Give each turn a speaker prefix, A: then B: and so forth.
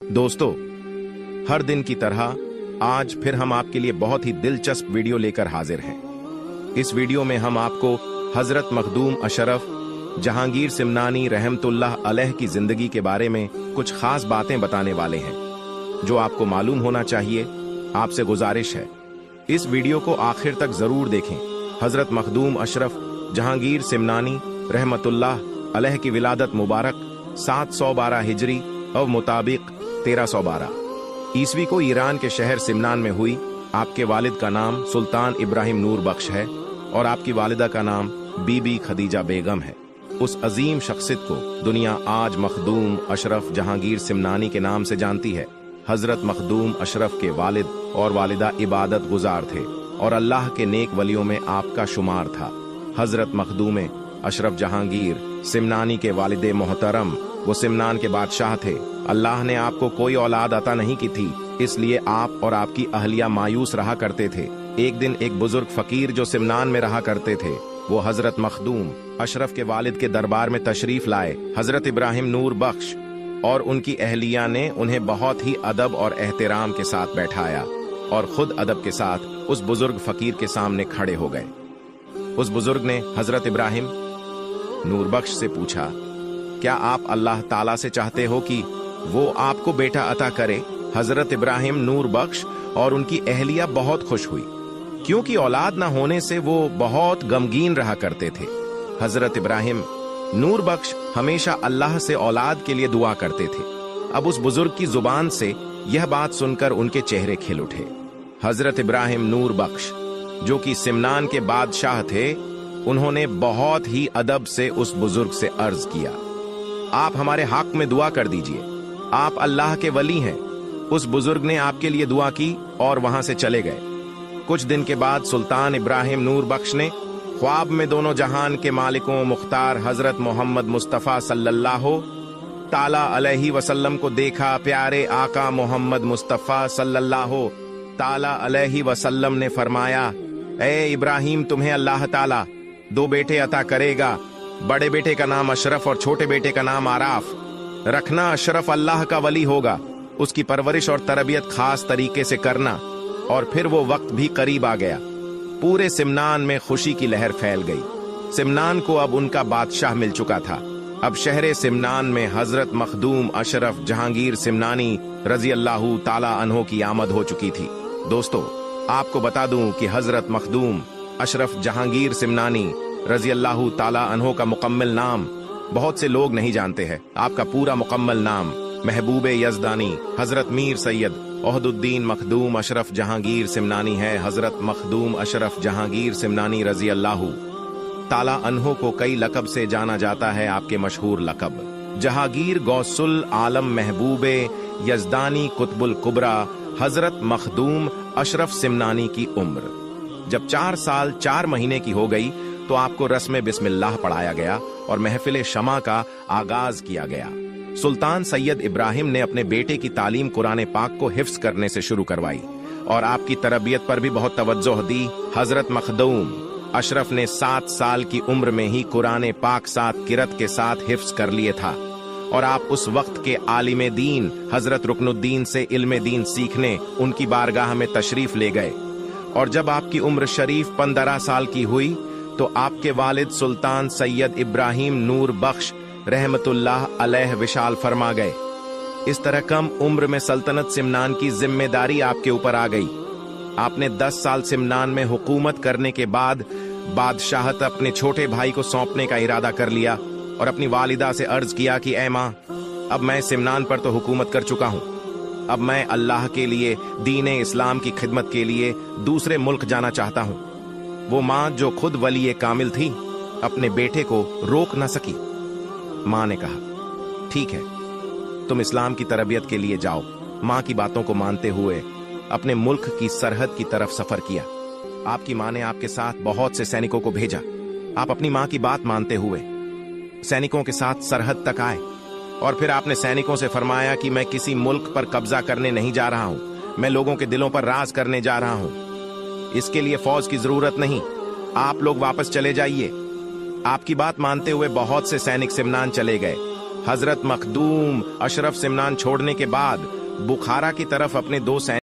A: दोस्तों, हर दिन की तरह आज फिर हम आपके लिए बहुत ही दिलचस्प वीडियो लेकर हाजिर हैं। इस वीडियो में हम आपको हजरत मखदूम अशरफ जहांगीर सिमनानी रहमतुल्लाह अलैह की जिंदगी के बारे में कुछ खास बातें बताने वाले हैं जो आपको मालूम होना चाहिए। आपसे गुजारिश है, इस वीडियो को आखिर तक जरूर देखें। हजरत मखदूम अशरफ जहांगीर सिमनानी रहमतुल्लाह अलैह की विलादत मुबारक 712 हिजरी और मुताबिक 1312 ईस्वी को ईरान के शहर सिमनान में हुई। आपके वालिद का नाम सुल्तान इब्राहिम नूर बख्श है और आपकी वालिदा का नाम बीबी खदीजा बेगम है। उस अजीम शख्सियत को दुनिया आज मखदूम अशरफ जहांगीर सिमनानी के नाम से जानती है। हजरत मखदूम अशरफ के वालिद और वालिदा इबादत गुजार थे और अल्लाह के नेक वलियों में आपका शुमार था। हजरत मखदूम अशरफ जहांगीर सिमनानी के वालिद मोहतरम वो सिमनान के बादशाह थे। अल्लाह ने आपको कोई औलाद अता नहीं की थी, इसलिए आप और आपकी अहलिया मायूस रहा करते थे। एक दिन एक बुजुर्ग फकीर जो सिमनान में रहा करते थे, वो हजरत मखदूम अशरफ के वालिद के दरबार में तशरीफ लाए। हजरत इब्राहिम नूर बख्श और उनकी अहलिया ने उन्हें बहुत ही अदब और एहतराम के साथ बैठाया और खुद अदब के साथ उस बुजुर्ग फकीर के सामने खड़े हो गए। उस बुजुर्ग ने हजरत इब्राहिम नूर बख्श से पूछा, क्या आप अल्लाह ताला से चाहते हो कि वो आपको बेटा अता करे? हजरत इब्राहिम नूर बख्श और उनकी अहलिया बहुत खुश हुई, क्योंकि औलाद न होने से वो बहुत गमगीन रहा करते थे। हजरत इब्राहिम नूर बख्श हमेशा अल्लाह से औलाद के लिए दुआ करते थे। अब उस बुजुर्ग की जुबान से यह बात सुनकर उनके चेहरे खिल उठे। हजरत इब्राहिम नूर बख्श जो कि सिमनान के बादशाह थे, उन्होंने बहुत ही अदब से उस बुजुर्ग से अर्ज किया, आप हमारे हक में दुआ कर दीजिए, आप अल्लाह के वली हैं। उस बुजुर्ग ने आपके लिए दुआ की और वहां से चले गए। कुछ दिन के बाद सुल्तान इब्राहिम नूर बख्श ने ख्वाब में दोनों जहान के मालिकों मुख्तार हजरत मोहम्मद मुस्तफ़ा सल्लल्लाहु ताला अलैहि वसल्लम को देखा। प्यारे आका मोहम्मद मुस्तफ़ा सल्लल्लाहु ताला अलैहि वसल्लम ने फरमाया, ए इब्राहिम, तुम्हें अल्लाह ताला दो बेटे अता करेगा। बड़े बेटे का नाम अशरफ और छोटे बेटे का नाम आराफ रखना। अशरफ अल्लाह का वली होगा, उसकी परवरिश और तरबियत खास तरीके से करना। और फिर वो वक्त भी करीब आ गया। पूरे सिमनान में खुशी की लहर फैल गई। सिमनान को अब उनका बादशाह मिल चुका था। अब शहर सिमनान में हजरत मखदूम अशरफ जहांगीर सिमनानी रजी अल्लाह ताला अन्हो की आमद हो चुकी थी। दोस्तों, आपको बता दूं कि हजरत मखदूम अशरफ जहांगीर सिमनानी रजी अल्लाह ताला अन्हो का मुकम्मल नाम बहुत से लोग नहीं जानते हैं। आपका पूरा मुकम्मल नाम महबूब यज़दानी हजरत मीर सैयद ओहदुद्दीन मखदूम अशरफ जहांगीर सिमनानी है। हजरत मखदूम अशरफ जहांगीर सिमनानी रजी अल्लाह ताला अन्हो को कई लकब से जाना जाता है। आपके मशहूर लकब जहांगीर गौसुल आलम महबूब यज़दानी कुतुबुल कुबरा हजरत मखदूम अशरफ सिमनानी की उम्र जब 4 साल 4 महीने की हो गई तो आपको रस्म बिस्मिल्लाह पढ़ाया गया और महफिल शमा का आगाज किया गया। सुल्तान सैयद इब्राहिम ने अपने बेटे की तालीम कुरान पाक को हिफ्ज करने से शुरू करवाई और आपकी तरबियत पर भी बहुत तवज्जो दी। हजरत मखदूम अशरफ ने 7 साल की उम्र में ही कुरान पाक 7 किरत के साथ हिफ्ज कर लिए था और आप उस वक्त के आलिम दीन हजरत रुकनुद्दीन से इल्म दीन सीखने उनकी बारगाह में तशरीफ ले गए। और जब आपकी उम्र शरीफ 15 साल की हुई तो आपके वालिद सुल्तान सैयद इब्राहिम नूर बख्श रहमतुल्लाह अलैह विशाल फरमा गए। इस तरह कम उम्र में सल्तनत सिमनान की जिम्मेदारी आपके ऊपर आ गई। आपने 10 साल सिमनान में हुकूमत करने के बाद बादशाहत अपने छोटे भाई को सौंपने का इरादा कर लिया और अपनी वालिदा से अर्ज किया कि ऐ माँ, अब मैं सिमनान पर तो हुकूमत कर चुका हूँ, अब मैं अल्लाह के लिए दीन इस्लाम की खिदमत के लिए दूसरे मुल्क जाना चाहता हूँ। वो माँ जो खुद वली कामिल थी, अपने बेटे को रोक न सकी। माँ ने कहा, ठीक है, तुम इस्लाम की तरबियत के लिए जाओ। माँ की बातों को मानते हुए अपने मुल्क की सरहद की तरफ सफर किया। आपकी माँ ने आपके साथ बहुत से सैनिकों को भेजा। आप अपनी माँ की बात मानते हुए सैनिकों के साथ सरहद तक आए और फिर आपने सैनिकों से फरमाया कि मैं किसी मुल्क पर कब्जा करने नहीं जा रहा हूँ, मैं लोगों के दिलों पर राज करने जा रहा हूँ। इसके लिए फौज की जरूरत नहीं, आप लोग वापस चले जाइए। आपकी बात मानते हुए बहुत से सैनिक सिमनान चले गए। حضرت مخدوم اشرف سمنان چھوڑنے کے بعد بخارا کی طرف اپنے 2 سینک